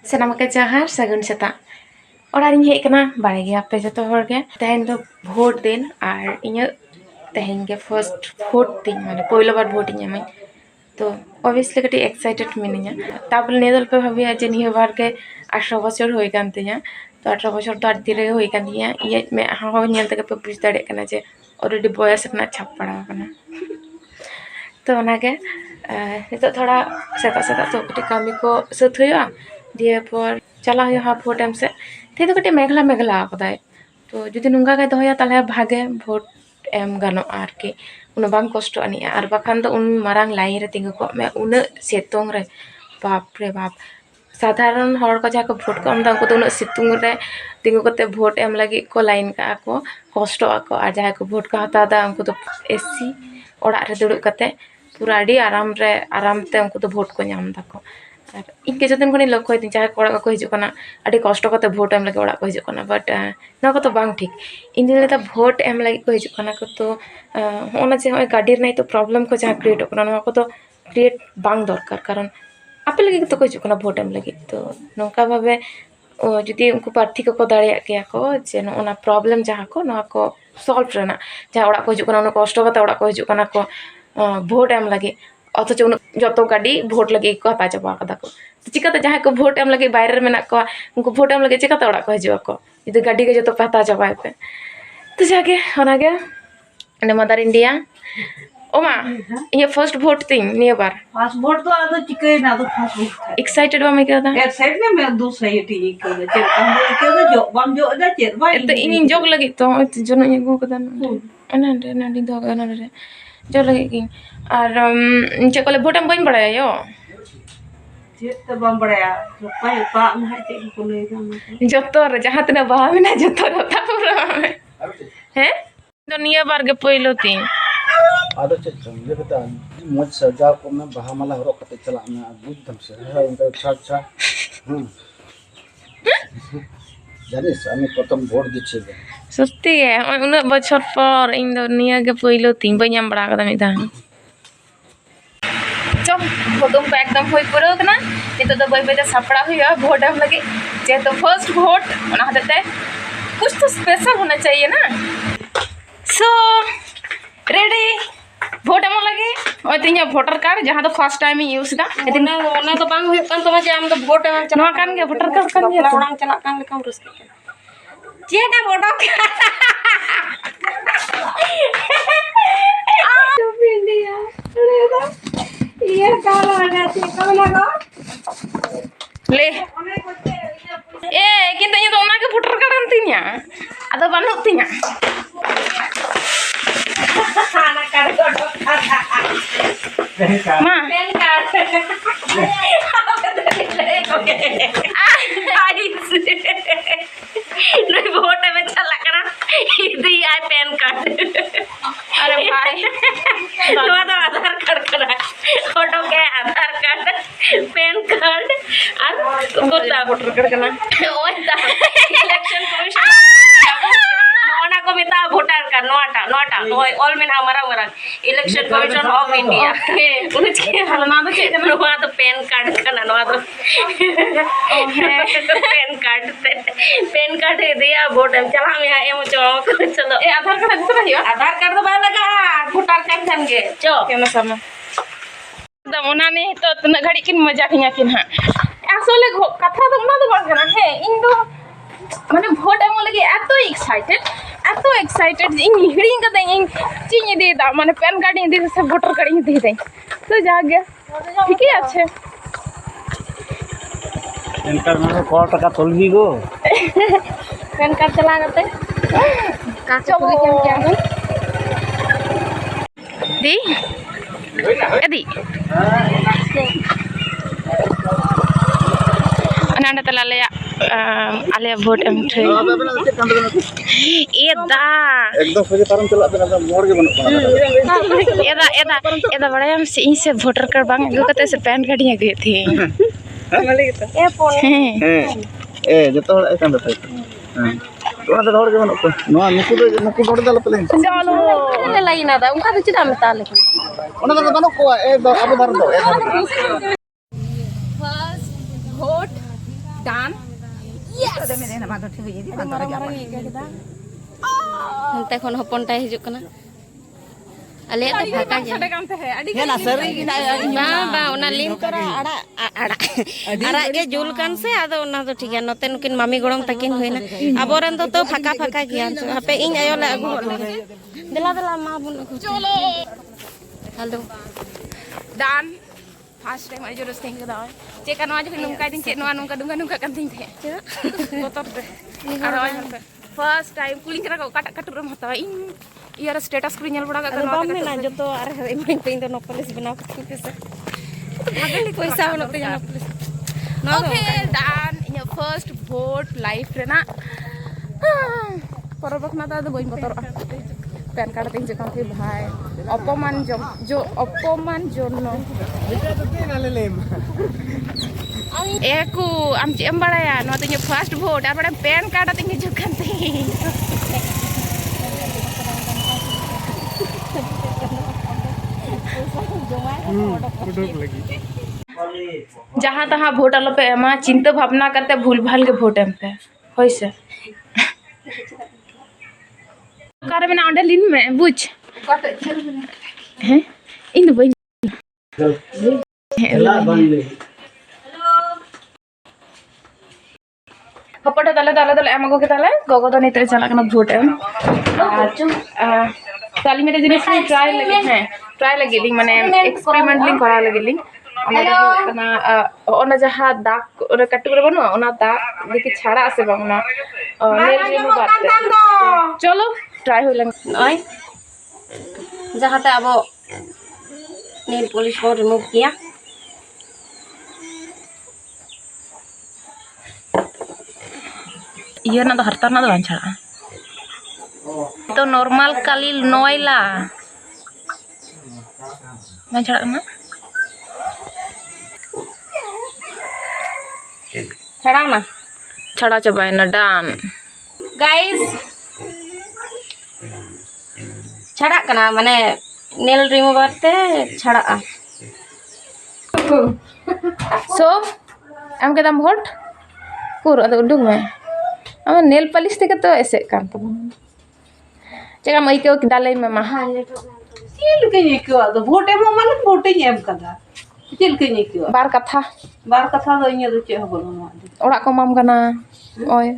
Sanam ke jahar sagun seta. Orang ini kena balik ya apa jatuh harga. Tehen tu vote din, ar ini tehen ke first vote din, mana poila bar voting ya mai. तो obviously कटी excited मिनिया ताबल नेदल पे भाभी आज नहीं बार के 18 बছর হই কান্তিয়া তো 18 বছর তো আর দিরে হই কান্তিয়া ये मैं हाँ नियल तक पे बुझ दाड़े कना जे ऑलरेडी बयस अपना छाप पड़ा कना तो ओनागे नितो थोड़ा सेता सेता तो कटी कामी को सत हुआ दिए पर चला हुआ हाफ भोट एम से थे तो कटी मेघला मेघला आकदाय तो जुदी नुंगा के दोया ताले भागे भोट एम गानो आर के उन बांग कष्ट आनिया आर बाखान तो उन मारांग लाइन रे तिंगु को मैं उन सेतोंग रे बाप रे बाप साधारण हर को जहाँ को भोट को आमदा उनको तो उन सितुंग रे तिंगु कोते भोट एम लगी को लाइन का को कष्ट आको आर जहाँ को भोट का हता दा उनको तो एसी ओड़ा रे दुड़ुब कते पूरा अड़ी आराम ते उनको तो भोट को नाम दाको और इनके जतन को लक्ष्य होती जहाँ कोड़ा को हिजुकना अड़ी कष्ट करते भोट एम लगे ओड़ा को हिजुकना बट ना को तो बांग ठीक इन दिन तो भोट एम लगे को हिजुकना को तो होना चाहिए गाड़ी नहीं तो प्रॉब्लम को जहाँ क्रिएट होना ना को तो क्रिएट बांग दरकार कारण आपे लगे तो को हिजुकना भोट एम लगे तो नौका भावे जुदी उनको प्रार्थी को दाड़िया के को जे ना प्रॉब्लम जहाँ को ना को सॉल्व रहना जहाँ ओड़ा को हिजुकना उन कष्ट करते ओड़ा को हिजुकना को भोट एम लगे अथच जो गाड़ी भोट लगे को हता चाबा कदा को चिकाते जहाँ को भोट एम लगे बाहर में को उनको भोट एम लगे चिकाते ओड़ा को हजुआ को जुदी गाड़ी के जो तो हता चाबाय पे तो जाके ओनागे ने मदर इंडिया ओमा ये फर्स्ट भोट थिंग निया बार फर्स्ट भोट तो आदो चिके ना तो फर्स्ट भोट एक्साइटेड बा मैं कहदा एक्साइटेड में दूसरा ये टी के चेक हम के जो बम जो दा चेक बा तो इन जोग लगी तो जनो ये गो कदा ना दो ना रे जो लगे कि और चेकोले भोट हम बन बड़ाया यो चेक तो बम बड़ाया जो पाए पा में चेक को ले जा जतो रे जहां तने बहा में ना जतो रता पूरा हैं तो निया बार के पहिलो ती आदो चेक समझे बता मुझ सजा को मैं बहा माला हरो कते चला मैं बुझ दम से है उनका अच्छा জানিস আমি প্রথম ভোট দিচ্ছি सस्ती है उन बछर पर इन दो निया के पहिलो तीन बई नाम बड़ा कदा मिदा चल भोटम पे एकदम होई पुरो कना नितो तो बई बई सापड़ा हुआ भोट हम लगे जे तो फर्स्ट भोट ओना हते कुछ तो स्पेशल होना चाहिए ना सो रेडी भोट हम लगे और तिया वोटर कार्ड जहां तो फर्स्ट टाइम यूज दा ओना तो बांग हुई कान तो जे हम तो भोट एम नवा कान के वोटर कार्ड कान चला उड़ांग चला कान ले काम रस जे ना वोटर ये काला लगा थे कब लगा ले ए किंतु ये तो ओना के वोटर कार्ड अंतिnya ada banuk tinya खाना कर दो ma पेन कार्ड नहीं वोट में चला करा इदी आई पेन कार्ड अरे भाई नो तो आधार कार्ड करा फोटो के आधार कार्ड पेन कार्ड और गोता वोटर कार्ड कना ओए दा इलेक्शन कमीशन नोना को मिता वोटर कार्ड नोटा ओए ऑल में हमारा इलेक्शन कमीशन ऑफ इंडिया उनके हलना तो के नोआ तो पेन कार्ड कना नोआ तो पेन कार्ड दिया वोट हम चला में एम चलो ए आधार कार्ड तो रहियो आधार कार्ड तो बाहर लगा वोटर कार्ड संगे चो केना sama दम ओना ने तो तने घड़ी किन मजा किया किन हा আসলে কথা তো ওনা তো বল না হে ইন তো মানে ভোট এম লাগি এত এক্সাইটেড इन हिड़िंग का दें चीज दे दा माने पैन कार्ड दे से वोटर कार्ड दे दें तो जा गया ठीक है अच्छे पैन कार्ड में को टाका तुलबी गो पैन कार्ड चला करते काचा पूरी क्या है दी एदी अनांड तला ले आले भोट एम थे ए दा एकदम सोजे पारम चला बेना मोड़ के बनत एदा बड़ा हम से वोटर कार्ड बांग अगु कते से पैन कार्ड ही गए थे माले तो ए फोन ए जतो हड़ ए कांद पे हां तो ना हड़ के बनत नो नुकु वोट दल पले चलो ले लाइन दा उनका तो चिदा में ताले ओना तो बनत को ए अब धर दो first vote Dan. Yes. Nanti kon hopon tay hijuk kana. Ale ta phaka ge. Ba ona lim tora ara ge jul kan se ado ona do ठीक है नते नुकिन मामी गड़म तकिन होइना अबोरन तो फाका फाका गिया हापे इन आयो ले अगु देला देला मा बुन चलो hello Dan first time aja terus tinggal dah. Cek kan aja nungkai ting cek nungka kan ting teh. Kotor deh. Aro aja. First time kuling kira kau katur rumah tahu ini. Iya status kuling nyal bड़ा kan. Bam na joto are main pain to nopolis benaw kuting kese. Agak ni koisa nopo jangan nopolis. Okay, Dan ini first vote life rena. Porobak na ta do boin motor. Pan card तीन जगह थे भाई अपमान जो अपमान जोनो एको आम चेम बड़ाया no तो फर्स्ट वोट आ बड़ा पैन कार्ड तीन जगह थे जहाँ तहाँ वोट आलो पे एमा चिंता भावना करते भूल भाल के वोट एम पे होय से कार में अंडे लिन में बुझ हैं इन दो हपटा तले तले तले एम को के तले गोगो तो निते चला कना वोट एम ताली में जिनिस ट्राई लगी लिंग माने एक्सपेरिमेंट लिंग करा लगी लिंग ओना जहाँ दाग ओना कट्टू करे बनो ओना दाग देखि छाड़ा आसे बांगना नेल रिमूव करते चलो ट्राई हो लंग ओय जहाँ ते अब नेल पॉलिश को रिमूव किया ये ना तो हरता ना तो बांग छाड़ा तो नॉर्मल काली नोयला बांग छाड़ा ना छड़ा ना छड़ा चबाए ना डान गाइस छड़ा कना माने नेल रिमूवर ते छड़ा सो एम के दाम वोट कुर अद उडुक में हम नेल पॉलिश ते तो ऐसे कान तो चेका मई के दाले में महा सील के ये क्यों तो वोट एम माने वोट ही एम कदा सील के ये क्यों बार कथा दो इन दो चे हो बोलो ओड़ा को माम कना ओय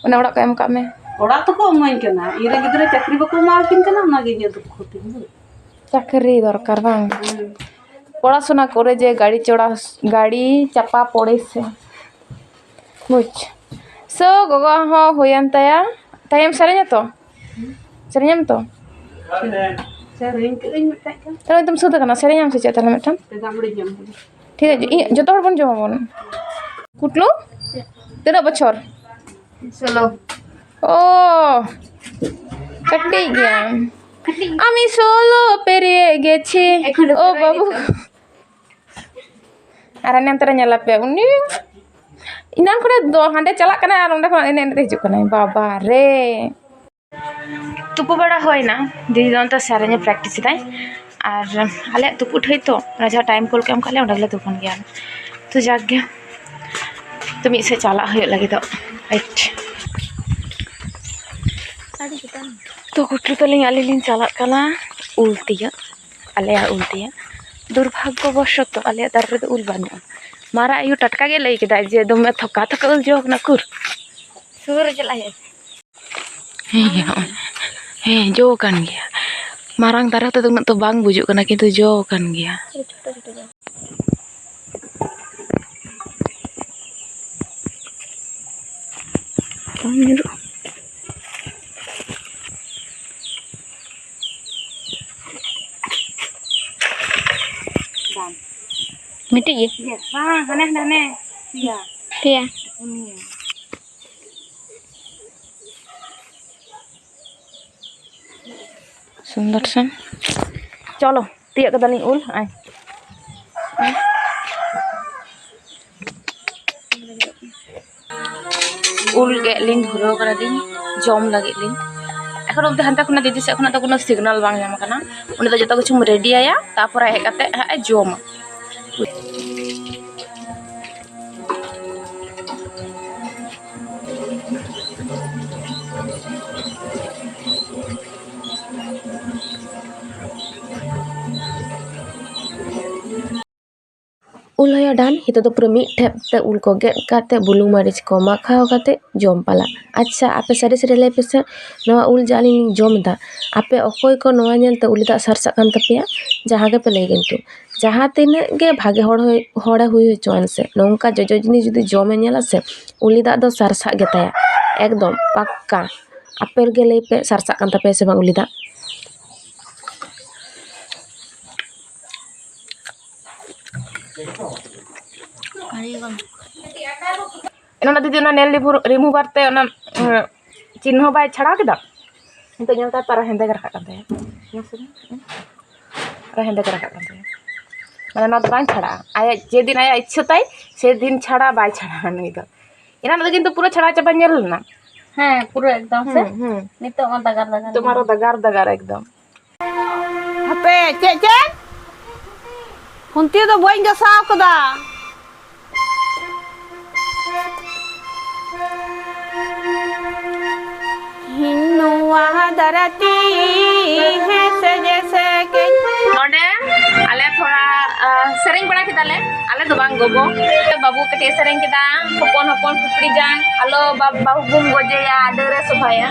ओने ओड़ा को एम का में ओड़ा तो को माइन कना इरे गिदरे चाकरी बको माकिन कना ना गे ये दुख होती चाकरी दरकार बांग पढ़ाशोना करे जे गाड़ी चापा पड़े से बुझ सो गोगो हो होयन ताया तायम सरेñ तो सरेñam तो सेरिंग के इन मिटा का तो तुम सुध कना सरेñam से चतल मिटम ते गामड़ी जम ठीक है जो तो बन जो बन कुटलो तेरा बछर चलो ओ कट्टी गया আমি সোলো পেরিয়ে গেছি ও বাবু আর আমি antara nyala pe uni inan ko do hande chalak kana ar onde khon ene hijuk kana baba re tupu bada hoy na didi don to saranya practice dai ar ale tupu thoi to raja time kol kam kale onde tupon gyan to jag gya to mi se chala hoy lagi to right तो कुटलू तो लिंग आलिलिंग चला कला उल्टिया आले उल्टिया दुर्भाग्यवश तो आले दार रे उल बानु मारा आयु टटका गे लई केदा जे दमे थका थका उल जो ना कुर सुर चला हे जो कान गया मारांग दारा तो उन तो बांग बुजुक कना किंतु जो कान गया मिट्टी ये हां हने हने पिया पिया सुंदर सन चलो तिया कदली उल आय उल के लिन धरो करा दिन जम लगे लिन এখন অবধি হান্তা খুনা দিদি সে এখন তো কোনো সিগন্যাল বাং জামা কানা উনি তো যত কিছু রেডি আয়া তারপর হে কাতে জমা ᱩᱞ ᱦᱚᱭᱚ ᱰᱟᱱ ᱱᱤᱛᱚᱜ ᱫᱚ ᱯᱩᱨᱟᱹ ᱢᱤᱫ ᱴᱷᱮᱯ ᱛᱮ ᱩᱞ ᱠᱚ ᱜᱮᱫ ᱠᱟᱛᱮ ᱵᱩᱞᱩᱝ ᱢᱟᱹᱨᱤᱪ ᱠᱚ ᱢᱟᱠᱷᱟᱣ ᱠᱟᱛᱮ ᱡᱚᱢ ᱯᱟᱞᱟ ᱟᱪᱪᱷᱟ ᱟᱯᱮ ᱥᱟᱹᱨᱤ ᱥᱟᱹᱨᱤ ᱞᱟᱹᱭ ᱯᱮᱥᱮ ᱱᱚᱣᱟ ᱩᱞ ᱡᱮ ᱟᱹᱞᱤᱧ ᱞᱤᱧ ᱡᱚᱢ ᱮᱫᱟ ᱟᱯᱮ ᱚᱠᱚᱭ ᱠᱚ ᱱᱚᱣᱟ ᱧᱮᱞᱛᱮ ᱩᱞᱤ ᱫᱟᱜ ᱥᱟᱨᱥᱟᱜ ᱠᱟᱱ ᱛᱟᱯᱮᱭᱟ ᱡᱟᱦᱟᱸ ᱜᱮᱯᱮ ᱞᱟᱹᱭ ᱠᱤᱱᱛᱩ ᱡᱟᱦᱟᱸ ᱛᱤᱱᱟᱹᱜ ᱜᱮ ᱵᱷᱟᱜᱮ ᱦᱚᱲᱮ ᱦᱩᱭ ᱦᱚᱪᱚᱣᱟᱱ ᱥᱮ ᱱᱚᱝᱠᱟ ᱡᱚᱡᱚ ᱡᱤᱱᱤᱥ ᱡᱩᱫᱤ ᱡᱚᱢᱮ ᱧᱮᱞᱟ ᱥᱮ ᱩᱞᱤ ᱫᱟᱜ ᱫᱚ ᱥᱟᱨᱥᱟᱜ ᱜᱮᱛᱟᱭᱟ ᱮᱠᱫᱚᱢ ᱯᱟক্ᱠᱟ ᱟᱯᱮ ᱜᱮ ᱞᱟᱹᱭ ᱯᱮ ᱥᱟᱨᱥᱟᱜ ᱠᱟᱱ ᱛᱟᱯᱮᱭᱟ ᱥᱮ ᱵᱟᱝ ᱩᱞᱤ ᱫᱟᱜ ᱮᱱᱟ ᱫᱤᱫᱤ ᱚᱱᱟ ネल রিমুভার তে ᱚᱱᱟ চিহ্ন বাই ছাড়াও কেদা নিতᱚᱜ ᱧᱮᱞ ᱛᱟᱭ ᱯᱟᱨᱟ ᱦᱮᱸᱫᱮ ᱜᱮ ᱨᱟᱠᱟᱵ ᱠᱟᱱ ᱛᱟᱭᱟ ᱯᱟᱨᱟ ᱦᱮᱸᱫᱮ ᱜᱮ ᱨᱟᱠᱟᱵ ᱠᱟᱱ ᱛᱟᱭᱟ ᱢᱟᱱᱮ ᱱᱚᱣᱟ ᱫᱚ ᱵᱟᱝ ᱪᱷᱟᱲᱟᱜᱼᱟ ᱟᱭᱟᱜ ᱡᱮᱫᱤᱱ ᱟᱭᱟᱜ ᱤᱪᱪᱷᱟᱹ ᱛᱟᱭ সেদিন ছাড়া বাই ছাড়া নুই ᱫᱚ ᱮᱱᱟ ᱫᱚ কিন্তু পুরো ছাড়া চাপা ᱧᱮᱞ ᱞᱮᱱᱟ হ্যাঁ পুরো একদম সে নিতোᱜ মা দাগার দাগার তোমারও দাগার দাগার একদম hape ce hunti do boy gasau kada hinua darati hai se jaise ke नोडे आले थोड़ा सेरेंग बड़ा किदाले आले दो बांग गोगो बाबू कटे सेरेंग किदा हपन हपन पुपड़ी जांग आलो बाबू बुम गोजेया डरे सोभाया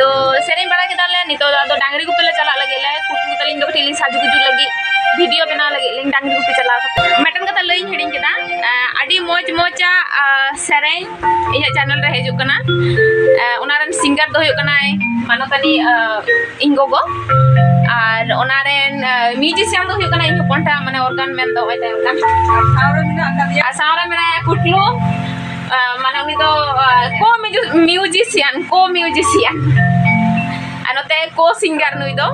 तो सेरेंग बड़ा किदाले नितो दो डांगरी गुपले चला लगेले कुटु तलिंग दो टिलिंग साजु गुजु लगी वीडियो बना लगे लिंग डांगरी गुपे चला मेटन कथा लई हिडिंग किदा आडी मोज मोजा सेरेंग इया चैनल रे हेजु कना ओनारन सिंगर दो हुयो कनाय मानोतानी इंगोगो আর ওনারেন মিউজিশিয়ান দো হুᱭᱩᱜ ᱠᱟᱱᱟ ᱤᱧ ᱦᱚᱯᱚᱱᱴᱟ ᱢᱟᱱᱮ ᱚᱨᱜᱟᱱ ᱢᱮᱱ ᱫᱚ ᱚᱭ ᱛᱟᱭᱚᱢ ᱠᱟᱱ ᱥᱟᱣᱨᱮ ᱢᱮᱱᱟᱜ ᱟᱠᱟᱫᱮᱭᱟ ᱟᱨ ᱥᱟᱣᱨᱮ ᱢᱮᱱᱟᱭᱟ ᱠᱩᱴᱞᱩ ᱢᱟᱱᱮ ᱩᱱᱤ ᱫᱚ ᱠᱚ ᱢᱤউজিশিয়ান আর নতে কো সিঙ্গার নুই দো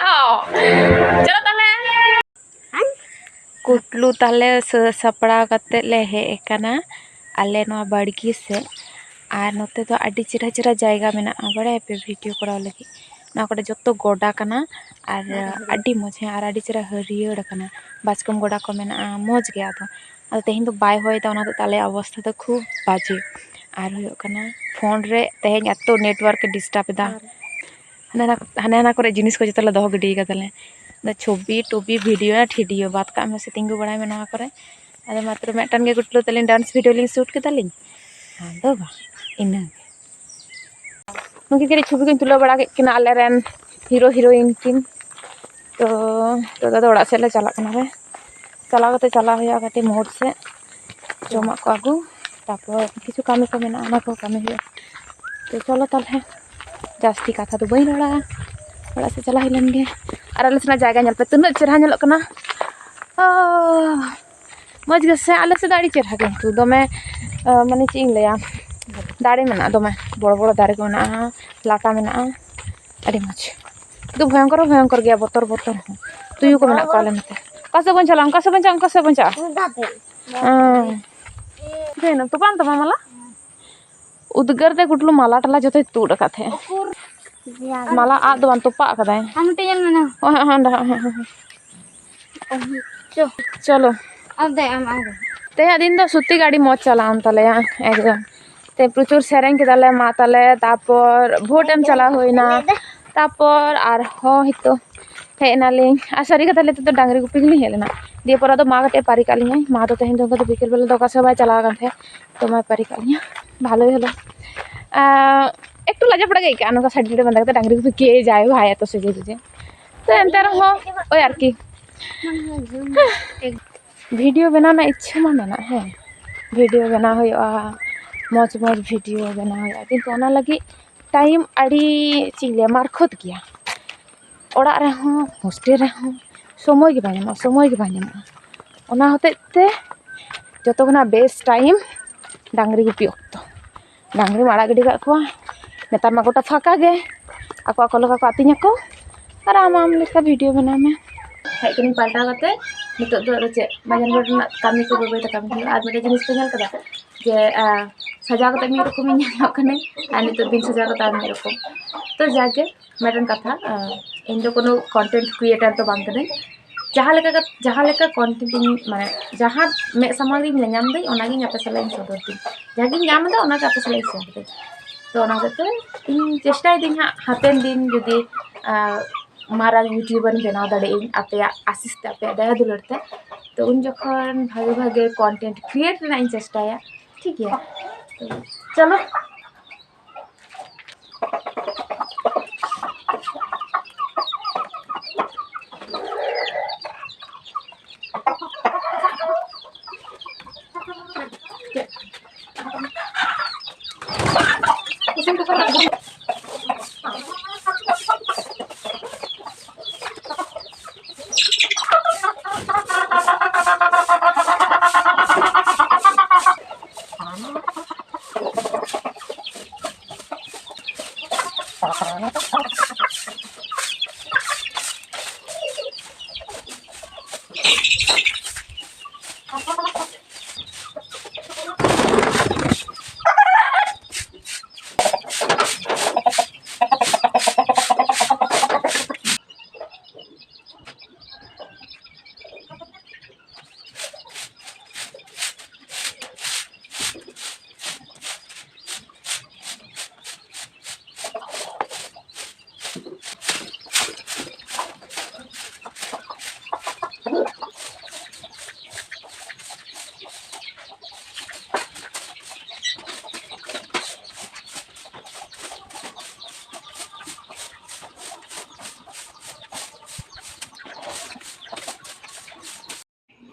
ও চলো তাহলে কুটলু তাহলে সাপড়াও কাতে লে হেজ কানা আলে নোয়া বাড়গি সে আর নতে তো আডি চেরা চেরা জায়গা মেনা বাড়ায় पे वीडियो कराव लगी ना कोडे जत्तो गोडा कना और आडी मज है और आडी चेरा हरियर कना बाचकम गोडा को मेना मज गे आदो तेहें दो बाय होय दा ओना दो ताले अवस्था तो खूब बाजे और हुयो कना फोन रे तेहें एतो नेटवर्क डिस्टर्ब दा हाना करे जिनिस को जतले दो गडी Kadle the Chhavi to be video ना ठिडियो बात का में से तिंगु बड़ाय में नवा करे अदो मात्र मेटन गे गुटलो तलिन डांस वीडियो लिंग शूट केदालिन आदो बा इना उनकी छवि को तुला बड़ा किना आलेरन हीरो हीरोइन किन तो दादा ओड़ा से ले चला कना रे चला कते चला हुआ कते मोड़ से जमा को आगु तापर किछु कामी को मेना ना को कामी हुआ तो चलो ताले जास्ती कथा तो बई रड़ा ओड़ा से चला हिलन गे और आले सेना जायगा नेल पे तुना चेहरा नेलक कना मज गे से आले से दाड़ी चेहरा गे तू दमे माने चिंग लया दाड़े में दमे बड़ बड़ दारे को ना लाटा में अड़ी मज तो भयंकर गया बतर बतर तुयु को मेना को आले नते कसे बन चला देना तो पान तमा माला उदगर दे गुटलू माला टला जते तूड़ का थे माला आ दो तो पा कदाय हम टेल में चलो अब दे हम आ ते दिन दो सुत्ती गाड़ी मौज चला तले एकदम ते प्रचुर सेरेंग केदाले मा ताले तापर भोट एम चला होइना तापर आर हो हितो हेनालिंग आ सारी कथा लेते तो डांगरी गुपी गली हेलेना दिए पर मा कटे पारी कालिया मा तो तेहें दो बिकेल बेला दो कासे बाय चला कान थे तो मा पारी कालिया भालो हलो एकटू लाजा पड़ा गई का नका साइड बंदा करते डांगरी गुपी के जाय भाई तो से जे तो एंतर हो ओय आर की वीडियो बनाना इच्छा मा मेना है वीडियो बना होया मज मज वीडियो बना होया किंतु ओना लगी टाइम आड़ी चिले मारखत गया ओड़ा रे हो हॉस्टेल रे हो समय के बाय ओना होते ते जतो गना बेस्ट टाइम डांगरी गुपी ओक्तो डांगरी माड़ा गडी का को नेतार मा गोटा फाका गे आको आको लगा को आतिnya को और आम लेका वीडियो बना में हेज किनी पाल्टा करते नितो दो चे बाजार बड़ कामी को बबे त कामी और मेरे जिनिस को नेल कदा जे सजा करते मी रकम ᱧᱮᱞᱚᱜ कने और नितो बिन सजा करते मी रकम तो जाके मेटन कथा इन दो कोनो कंटेंट क्रिएटर तो बांग कने जहाँ लेका कंटेंट माने जहाँ मे सामग्री ᱧᱟᱢ दई ओना गी आपे सलाई सदर दी जहाँ गी ᱧᱟᱢ दा ओना का आपे सलाई सदर तो ओना कते इन चेष्टा दिन हापेन दिन जदी मारांग यूट्यूबर बेनाव दाड़ेयाᱹᱧ आपेयाग आशीष ते आपेयाग दया दुलार ते। तो उन जखन भागे भागे कंटेंट क्रिएट रना ᱤᱧ चेष्टाया ठीक गया। तो चलो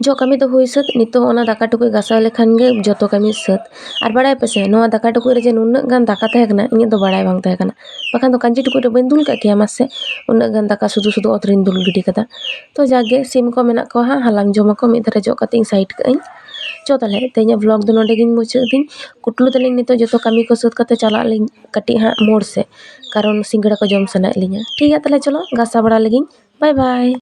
जो कमी तो हुई सत नितो ओना दाका टुकुई गासाव लेखान गे जतो कमी सत और बड़ाय पेसे नोआ दाका टुकुई रे जे नुन्नाग गान दाका तहे कना इᱧ दो बड़ाय बांग तहे कना बाखान दो कांजी टुकुई रे बइन दुल का किया मासे उन्नाग गान दाका सुदु सुदु अतरिन दुल गिडी कदा। तो जागे सिम को मेना को हा हालांग जमा को मिद धरे जो कते इन साइड का इन चो ताले तेኛ व्लॉग दो नोडे गिन मुचाद दिन कुटलू तलिंग नितो जतो कमी को सत कते चला लिंग कटी हा मोड़ से कारण सिंगड़ा को जम सना लिंगा ठीक है। ताले चलो गासा बड़ा लगिंग बाय बाय।